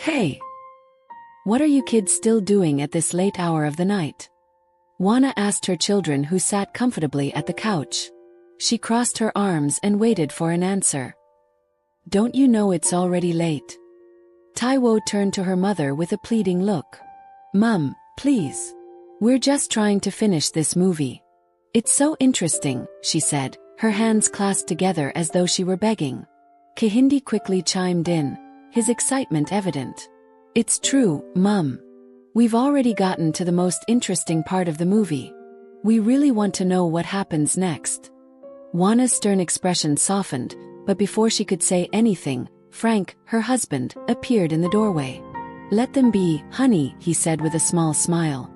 Hey! What are you kids still doing at this late hour of the night? Juana asked her children who sat comfortably at the couch. She crossed her arms and waited for an answer. Don't you know it's already late? Taiwo turned to her mother with a pleading look. Mum, please. We're just trying to finish this movie. It's so interesting, she said, her hands clasped together as though she were begging. Kehinde quickly chimed in, his excitement evident. It's true, Mum. We've already gotten to the most interesting part of the movie. We really want to know what happens next. Juana's stern expression softened, but before she could say anything, Frank, her husband, appeared in the doorway. Let them be, honey, he said with a small smile.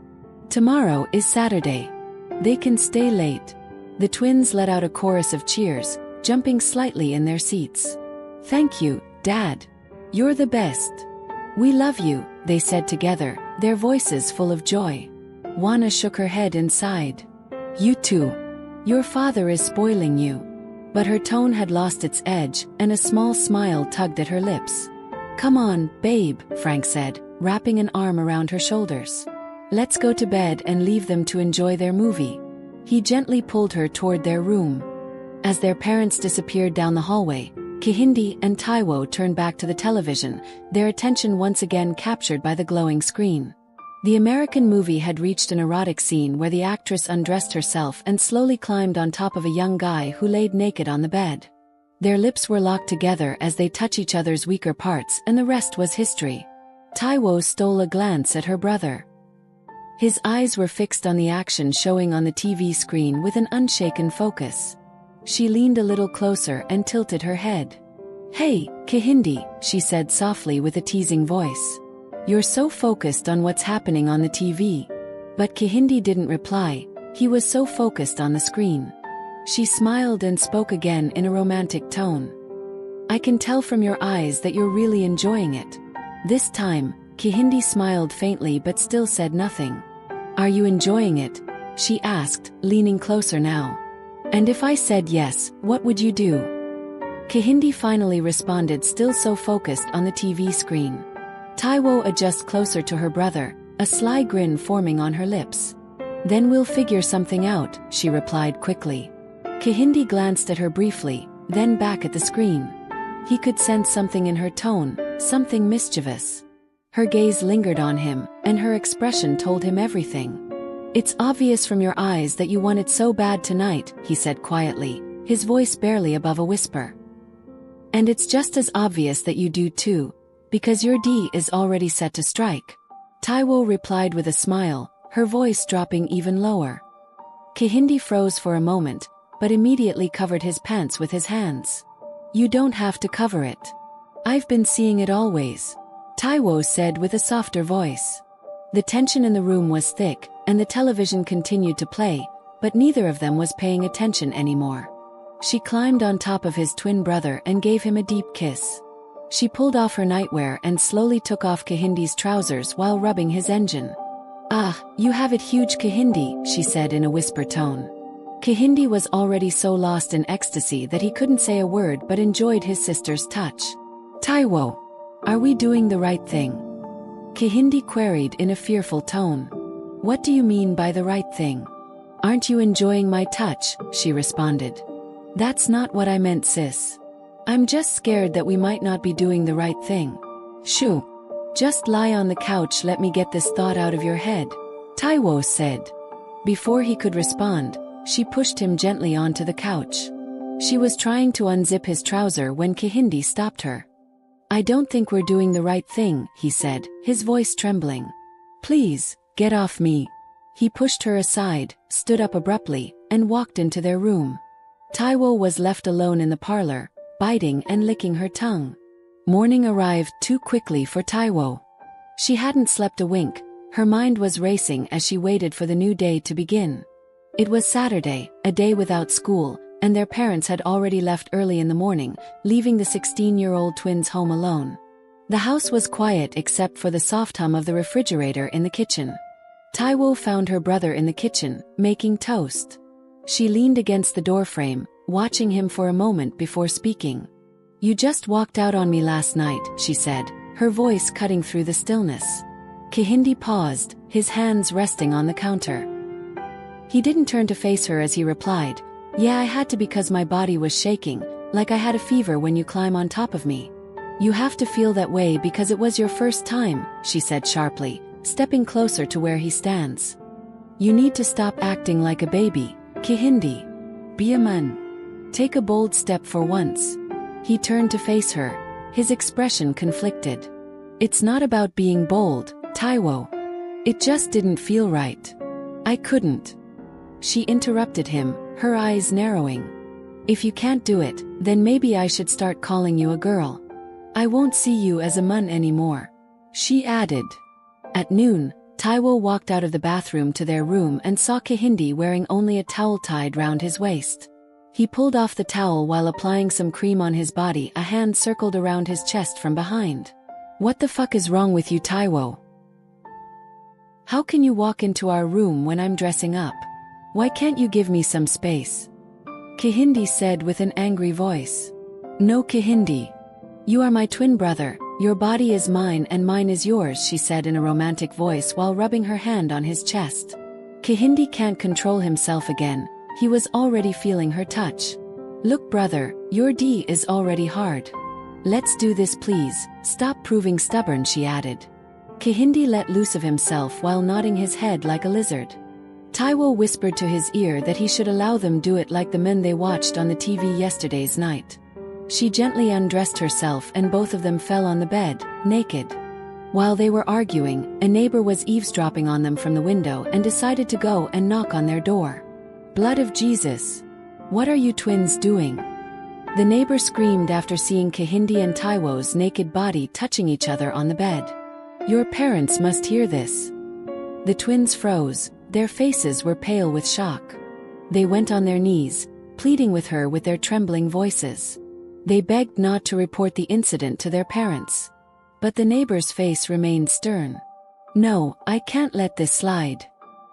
Tomorrow is Saturday. They can stay late. The twins let out a chorus of cheers, jumping slightly in their seats. Thank you, Dad. You're the best. We love you, they said together, their voices full of joy. Juana shook her head and sighed. You too. Your father is spoiling you. But her tone had lost its edge, and a small smile tugged at her lips. Come on, babe, Frank said, wrapping an arm around her shoulders. Let's go to bed and leave them to enjoy their movie. He gently pulled her toward their room. As their parents disappeared down the hallway, Kehinde and Taiwo turned back to the television, their attention once again captured by the glowing screen. The American movie had reached an erotic scene where the actress undressed herself and slowly climbed on top of a young guy who laid naked on the bed. Their lips were locked together as they touched each other's weaker parts, and the rest was history. Taiwo stole a glance at her brother. His eyes were fixed on the action showing on the TV screen with an unshaken focus. She leaned a little closer and tilted her head. Hey, Kehinde, she said softly with a teasing voice. You're so focused on what's happening on the TV. But Kehinde didn't reply, he was so focused on the screen. She smiled and spoke again in a romantic tone. I can tell from your eyes that you're really enjoying it. This time, Kehinde smiled faintly but still said nothing. Are you enjoying it? She asked, leaning closer now. And if I said yes, what would you do? Kehinde finally responded, still so focused on the TV screen. Taiwo adjusted closer to her brother, a sly grin forming on her lips. Then we'll figure something out, she replied quickly. Kehinde glanced at her briefly, then back at the screen. He could sense something in her tone, something mischievous. Her gaze lingered on him, and her expression told him everything. It's obvious from your eyes that you want it so bad tonight, he said quietly, his voice barely above a whisper. And it's just as obvious that you do too, because your D is already set to strike. Taiwo replied with a smile, her voice dropping even lower. Kehinde froze for a moment, but immediately covered his pants with his hands. You don't have to cover it. I've been seeing it always, Taiwo said with a softer voice. The tension in the room was thick, and the television continued to play, but neither of them was paying attention anymore. She climbed on top of his twin brother and gave him a deep kiss. She pulled off her nightwear and slowly took off Kehinde's trousers while rubbing his engine. Ah, you have it huge, Kehinde, she said in a whisper tone. Kehinde was already so lost in ecstasy that he couldn't say a word but enjoyed his sister's touch. Taiwo, are we doing the right thing? Kehinde queried in a fearful tone. What do you mean by the right thing? Aren't you enjoying my touch? She responded. That's not what I meant, sis. I'm just scared that we might not be doing the right thing. Shoo. Just lie on the couch, let me get this thought out of your head, Taiwo said. Before he could respond, she pushed him gently onto the couch. She was trying to unzip his trouser when Kehinde stopped her. I don't think we're doing the right thing, he said, his voice trembling. Please, get off me. He pushed her aside, stood up abruptly, and walked into their room. Taiwo was left alone in the parlor, biting and licking her tongue. Morning arrived too quickly for Taiwo. She hadn't slept a wink, her mind was racing as she waited for the new day to begin. It was Saturday, a day without school, and their parents had already left early in the morning, leaving the 16-year-old twins home alone. The house was quiet except for the soft hum of the refrigerator in the kitchen. Taiwo found her brother in the kitchen, making toast. She leaned against the doorframe, watching him for a moment before speaking. You just walked out on me last night, she said, her voice cutting through the stillness. Kehinde paused, his hands resting on the counter. He didn't turn to face her as he replied, "Yeah, I had to because my body was shaking, like I had a fever when you climb on top of me." "You have to feel that way because it was your first time," she said sharply, stepping closer to where he stands. "You need to stop acting like a baby, Kehinde. Be a man. Take a bold step for once." He turned to face her, his expression conflicted. "It's not about being bold, Taiwo. It just didn't feel right. I couldn't." She interrupted him, her eyes narrowing. "If you can't do it, then maybe I should start calling you a girl. I won't see you as a man anymore," she added. At noon, Taiwo walked out of the bathroom to their room and saw Kehinde wearing only a towel tied round his waist. He pulled off the towel while applying some cream on his body. A hand circled around his chest from behind. "What the fuck is wrong with you, Taiwo? How can you walk into our room when I'm dressing up? Why can't you give me some space?" Kehinde said with an angry voice. "No, Kehinde. You are my twin brother, your body is mine and mine is yours," she said in a romantic voice while rubbing her hand on his chest. Kehinde can't control himself again, he was already feeling her touch. "Look brother, your D is already hard. Let's do this please, stop proving stubborn," she added. Kehinde let loose of himself while nodding his head like a lizard. Taiwo whispered to his ear that he should allow them do it like the men they watched on the TV yesterday's night. She gently undressed herself and both of them fell on the bed, naked. While they were arguing, a neighbor was eavesdropping on them from the window and decided to go and knock on their door. "Blood of Jesus! What are you twins doing?" The neighbor screamed after seeing Kehinde and Taiwo's naked body touching each other on the bed. "Your parents must hear this." The twins froze, their faces were pale with shock. They went on their knees, pleading with her with their trembling voices. They begged not to report the incident to their parents. But the neighbor's face remained stern. "No, I can't let this slide.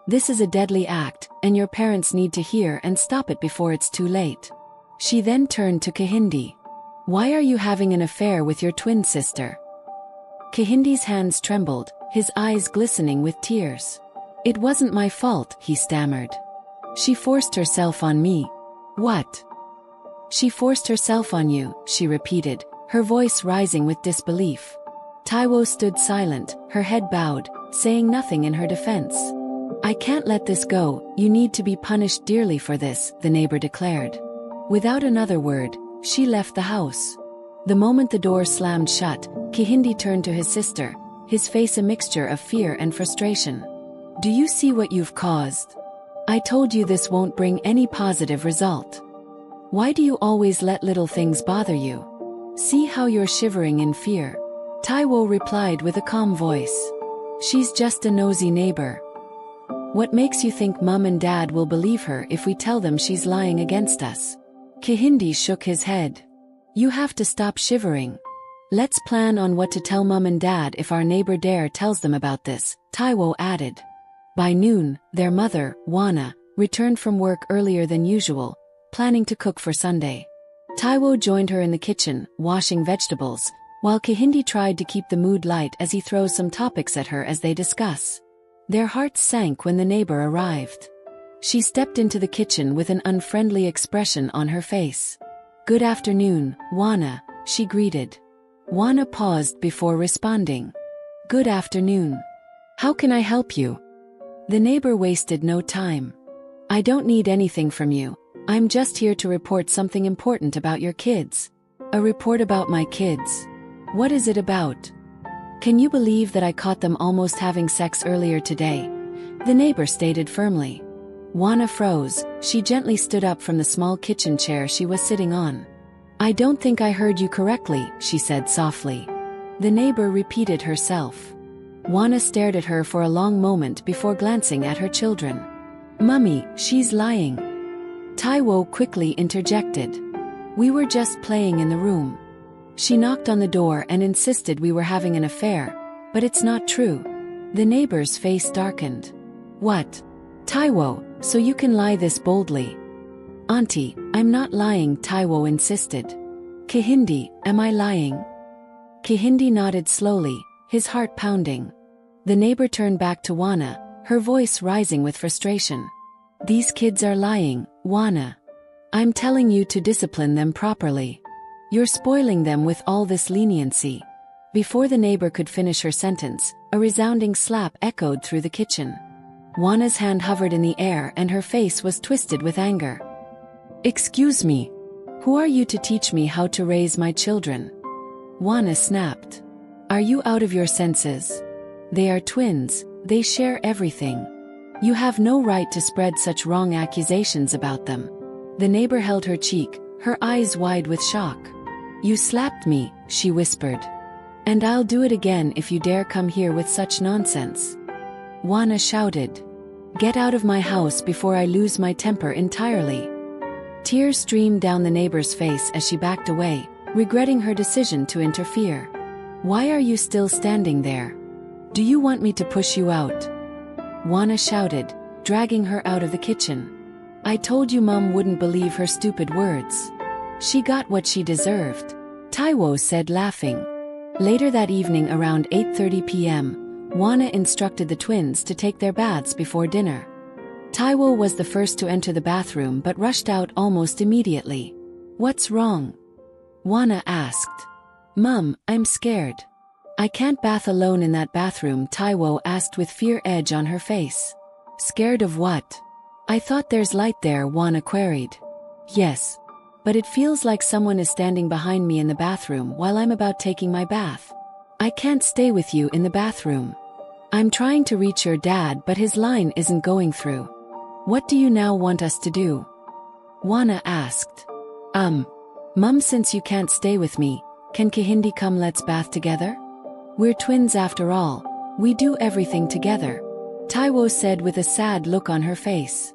This is a deadly act, and your parents need to hear and stop it before it's too late." She then turned to Kehinde. "Why are you having an affair with your twin sister?" Kehinde's hands trembled, his eyes glistening with tears. "It wasn't my fault," he stammered. "She forced herself on me." "What?" "She forced herself on you," she repeated, her voice rising with disbelief. Taiwo stood silent, her head bowed, saying nothing in her defense. "I can't let this go, you need to be punished dearly for this," the neighbor declared. Without another word, she left the house. The moment the door slammed shut, Kehinde turned to his sister, his face a mixture of fear and frustration. "Do you see what you've caused? I told you this won't bring any positive result. Why do you always let little things bother you? See how you're shivering in fear." Taiwo replied with a calm voice. "She's just a nosy neighbor. What makes you think Mum and Dad will believe her if we tell them she's lying against us?" Kehinde shook his head. "You have to stop shivering. Let's plan on what to tell Mum and Dad if our neighbor Dare tells them about this," Taiwo added. By noon, their mother, Juana, returned from work earlier than usual, planning to cook for Sunday. Taiwo joined her in the kitchen, washing vegetables, while Kehinde tried to keep the mood light as he throws some topics at her as they discuss. Their hearts sank when the neighbor arrived. She stepped into the kitchen with an unfriendly expression on her face. "Good afternoon, Juana," she greeted. Juana paused before responding. "Good afternoon. How can I help you?" The neighbor wasted no time. "I don't need anything from you. I'm just here to report something important about your kids." "A report about my kids? What is it about?" "Can you believe that I caught them almost having sex earlier today?" the neighbor stated firmly. Juana froze, she gently stood up from the small kitchen chair she was sitting on. "I don't think I heard you correctly," she said softly. The neighbor repeated herself. Juana stared at her for a long moment before glancing at her children. "Mummy, she's lying," Taiwo quickly interjected. "We were just playing in the room. She knocked on the door and insisted we were having an affair, but it's not true." The neighbor's face darkened. "What? Taiwo, so you can lie this boldly?" "Auntie, I'm not lying," Taiwo insisted. "Kehinde, am I lying?" Kehinde nodded slowly, his heart pounding. The neighbor turned back to Juana, her voice rising with frustration. These kids are lying, Juana. I'm telling you to discipline them properly. You're spoiling them with all this leniency. Before the neighbor could finish her sentence, a resounding slap echoed through the kitchen. Juana's hand hovered in the air and her face was twisted with anger. Excuse me. Who are you to teach me how to raise my children? Juana snapped. Are you out of your senses? They are twins, they share everything. You have no right to spread such wrong accusations about them. The neighbor held her cheek, her eyes wide with shock. You slapped me, she whispered. And I'll do it again if you dare come here with such nonsense. Juana shouted. Get out of my house before I lose my temper entirely. Tears streamed down the neighbor's face as she backed away, regretting her decision to interfere. Why are you still standing there? Do you want me to push you out? Juana shouted, dragging her out of the kitchen. I told you Mom wouldn't believe her stupid words. She got what she deserved, Taiwo said laughing. Later that evening around 8:30 p.m., Juana instructed the twins to take their baths before dinner. Taiwo was the first to enter the bathroom but rushed out almost immediately. What's wrong? Juana asked. Mom, I'm scared. I can't bath alone in that bathroom, Taiwo asked with fear edge on her face. Scared of what? I thought there's light there, Juana queried. Yes. But it feels like someone is standing behind me in the bathroom while I'm about taking my bath. I can't stay with you in the bathroom. I'm trying to reach your dad but his line isn't going through. What do you now want us to do? Juana asked. Mum, since you can't stay with me, can Kehinde come let's bath together? We're twins after all, we do everything together, Taiwo said with a sad look on her face.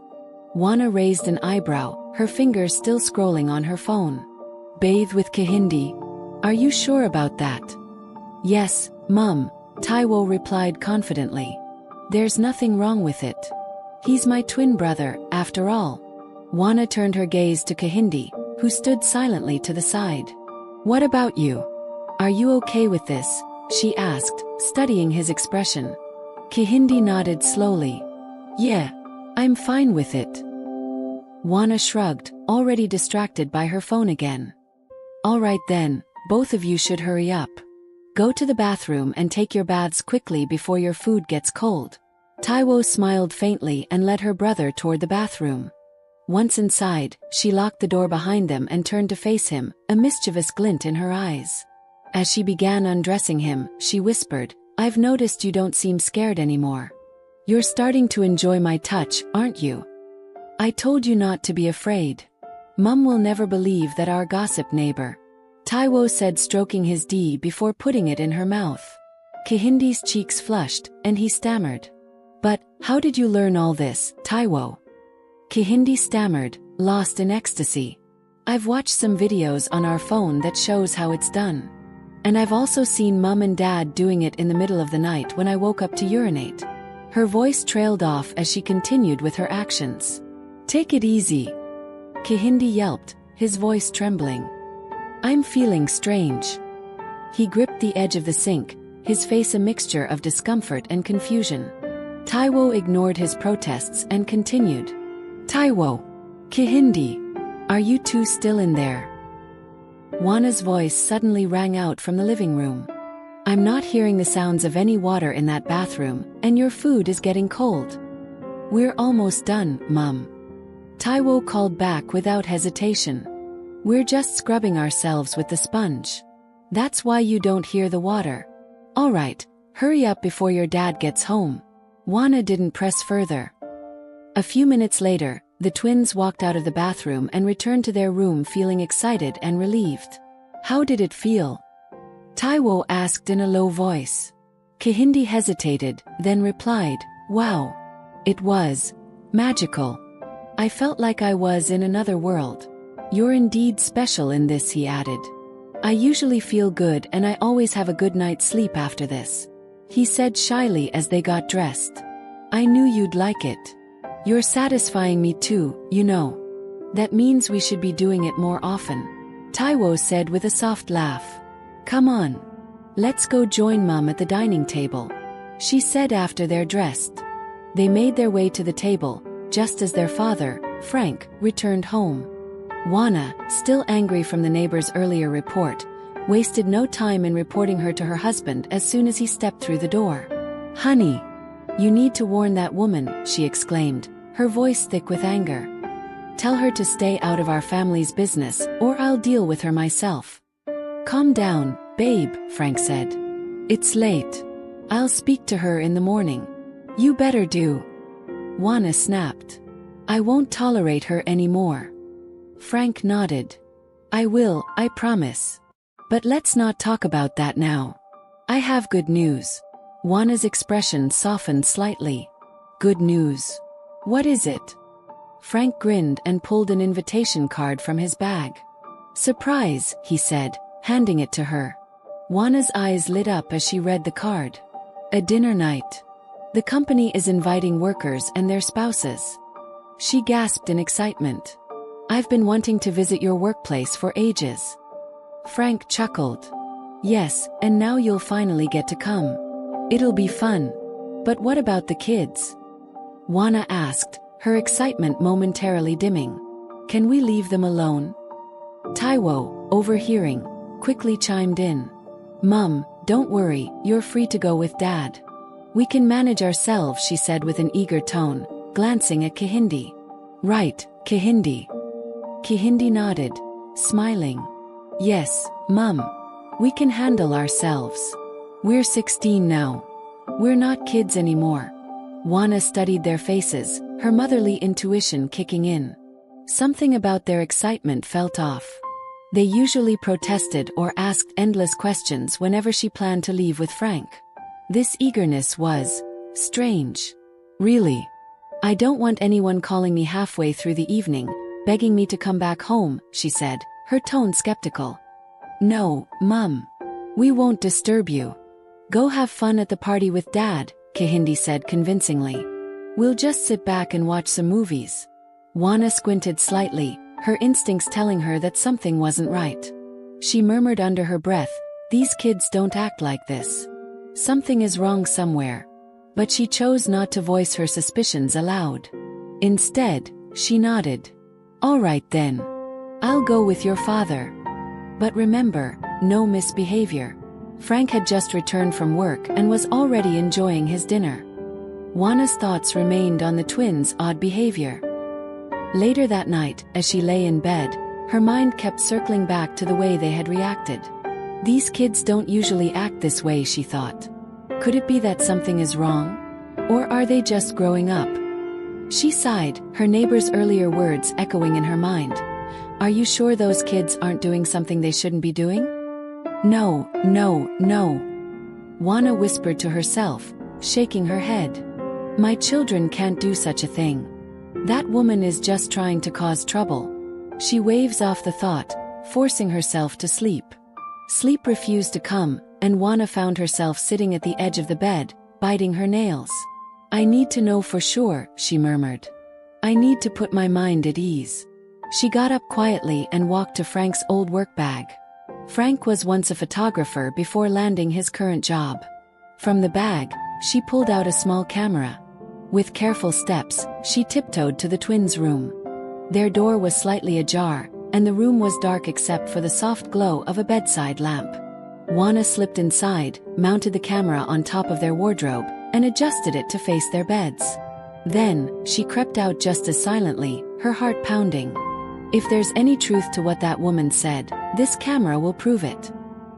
Juana raised an eyebrow, her fingers still scrolling on her phone. Bathe with Kehinde? Are you sure about that? Yes, Mum, Taiwo replied confidently. There's nothing wrong with it. He's my twin brother, after all. Juana turned her gaze to Kehinde, who stood silently to the side. What about you? Are you okay with this? She asked, studying his expression. Kehinde nodded slowly. Yeah, I'm fine with it. Juana shrugged, already distracted by her phone again. All right then, both of you should hurry up. Go to the bathroom and take your baths quickly before your food gets cold. Taiwo smiled faintly and led her brother toward the bathroom. Once inside, she locked the door behind them and turned to face him, a mischievous glint in her eyes. As she began undressing him, she whispered, I've noticed you don't seem scared anymore. You're starting to enjoy my touch, aren't you? I told you not to be afraid. Mum will never believe that our gossip neighbor. Taiwo said, stroking his D before putting it in her mouth. Kehinde's cheeks flushed, and he stammered. But, how did you learn all this, Taiwo? Kehinde stammered, lost in ecstasy. I've watched some videos on our phone that shows how it's done. And I've also seen Mum and Dad doing it in the middle of the night when I woke up to urinate. Her voice trailed off as she continued with her actions. Take it easy. Kehinde yelped, his voice trembling. I'm feeling strange. He gripped the edge of the sink, his face a mixture of discomfort and confusion. Taiwo ignored his protests and continued. Taiwo. Kehinde. Are you two still in there? Juana's voice suddenly rang out from the living room. I'm not hearing the sounds of any water in that bathroom, and your food is getting cold. We're almost done, Mum. Taiwo called back without hesitation. We're just scrubbing ourselves with the sponge. That's why you don't hear the water. All right, hurry up before your dad gets home. Juana didn't press further. A few minutes later, the twins walked out of the bathroom and returned to their room feeling excited and relieved. How did it feel? Taiwo asked in a low voice. Kehinde hesitated, then replied, Wow. It was magical. I felt like I was in another world. You're indeed special in this, he added. I usually feel good and I always have a good night's sleep after this, he said shyly as they got dressed. I knew you'd like it. You're satisfying me too, you know. That means we should be doing it more often, Taiwo said with a soft laugh. Come on. Let's go join Mum at the dining table, she said after they're dressed. They made their way to the table, just as their father, Frank, returned home. Juana, still angry from the neighbor's earlier report, wasted no time in reporting her to her husband as soon as he stepped through the door. "Honey, you need to warn that woman," she exclaimed, her voice thick with anger. "Tell her to stay out of our family's business, or I'll deal with her myself." "Calm down, babe," Frank said. "It's late. I'll speak to her in the morning." "You better do." Juana snapped. "I won't tolerate her anymore." Frank nodded. "I will, I promise. But let's not talk about that now. I have good news." Juana's expression softened slightly. "Good news? What is it?" Frank grinned and pulled an invitation card from his bag. "Surprise," he said, handing it to her. Juana's eyes lit up as she read the card. "A dinner night. The company is inviting workers and their spouses." She gasped in excitement. "I've been wanting to visit your workplace for ages." Frank chuckled. "Yes, and now you'll finally get to come. It'll be fun. But what about the kids?" Juana asked, her excitement momentarily dimming. "Can we leave them alone?" Taiwo, overhearing, quickly chimed in. "Mum, don't worry, you're free to go with Dad. We can manage ourselves," she said with an eager tone, glancing at Kehinde. "Right, Kehinde." Kehinde nodded, smiling. "Yes, Mum. We can handle ourselves. We're 16 now. We're not kids anymore." Juana studied their faces, her motherly intuition kicking in. Something about their excitement felt off. They usually protested or asked endless questions whenever she planned to leave with Frank. This eagerness was strange. "Really? I don't want anyone calling me halfway through the evening, begging me to come back home," she said, her tone skeptical. "No, Mum. We won't disturb you. Go have fun at the party with Dad," Kehinde said convincingly. "We'll just sit back and watch some movies." Juana squinted slightly, her instincts telling her that something wasn't right. She murmured under her breath, "These kids don't act like this. Something is wrong somewhere." But she chose not to voice her suspicions aloud. Instead, she nodded. "All right then. I'll go with your father. But remember, no misbehavior." Frank had just returned from work and was already enjoying his dinner. Juana's thoughts remained on the twins' odd behavior. Later that night, as she lay in bed, her mind kept circling back to the way they had reacted. "These kids don't usually act this way," she thought. "Could it be that something is wrong? Or are they just growing up?" She sighed, her neighbor's earlier words echoing in her mind. "Are you sure those kids aren't doing something they shouldn't be doing?" "No, no, no," Juana whispered to herself, shaking her head. "My children can't do such a thing. That woman is just trying to cause trouble." She waves off the thought, forcing herself to sleep. Sleep refused to come, and Juana found herself sitting at the edge of the bed, biting her nails. "I need to know for sure," she murmured. "I need to put my mind at ease." She got up quietly and walked to Frank's old work bag. Frank was once a photographer before landing his current job. From the bag, she pulled out a small camera. With careful steps, she tiptoed to the twins' room. Their door was slightly ajar, and the room was dark except for the soft glow of a bedside lamp. Juana slipped inside, mounted the camera on top of their wardrobe, and adjusted it to face their beds. Then, she crept out just as silently, her heart pounding. If there's any truth to what that woman said, this camera will prove it.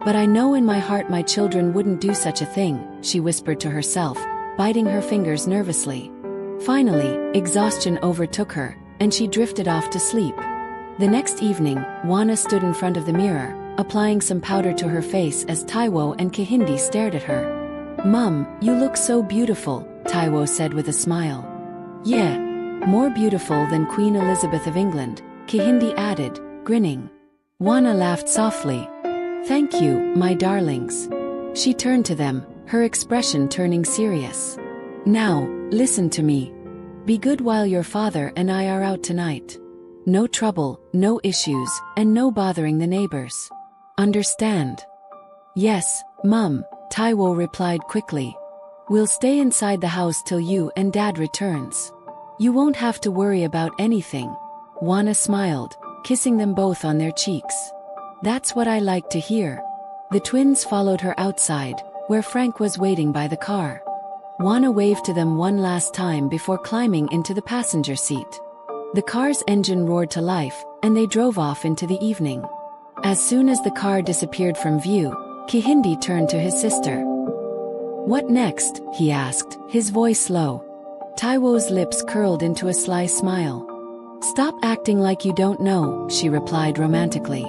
But I know in my heart my children wouldn't do such a thing, she whispered to herself, biting her fingers nervously. Finally, exhaustion overtook her, and she drifted off to sleep. The next evening, Juana stood in front of the mirror, applying some powder to her face as Taiwo and Kehinde stared at her. "Mum, you look so beautiful," Taiwo said with a smile. "Yeah, more beautiful than Queen Elizabeth of England," Kehinde added, grinning. Juana laughed softly. "Thank you, my darlings." She turned to them, her expression turning serious. "Now, listen to me. Be good while your father and I are out tonight. No trouble, no issues, and no bothering the neighbors. Understand?" "Yes, Mum, Taiwo replied quickly. We'll stay inside the house till you and Dad returns. You won't have to worry about anything. Juana smiled, kissing them both on their cheeks. That's what I like to hear. The twins followed her outside, where Frank was waiting by the car. Juana waved to them one last time before climbing into the passenger seat. The car's engine roared to life, and they drove off into the evening. As soon as the car disappeared from view, Kihindi turned to his sister. What next? He asked, his voice low. Taiwo's lips curled into a sly smile. Stop acting like you don't know, she replied romantically.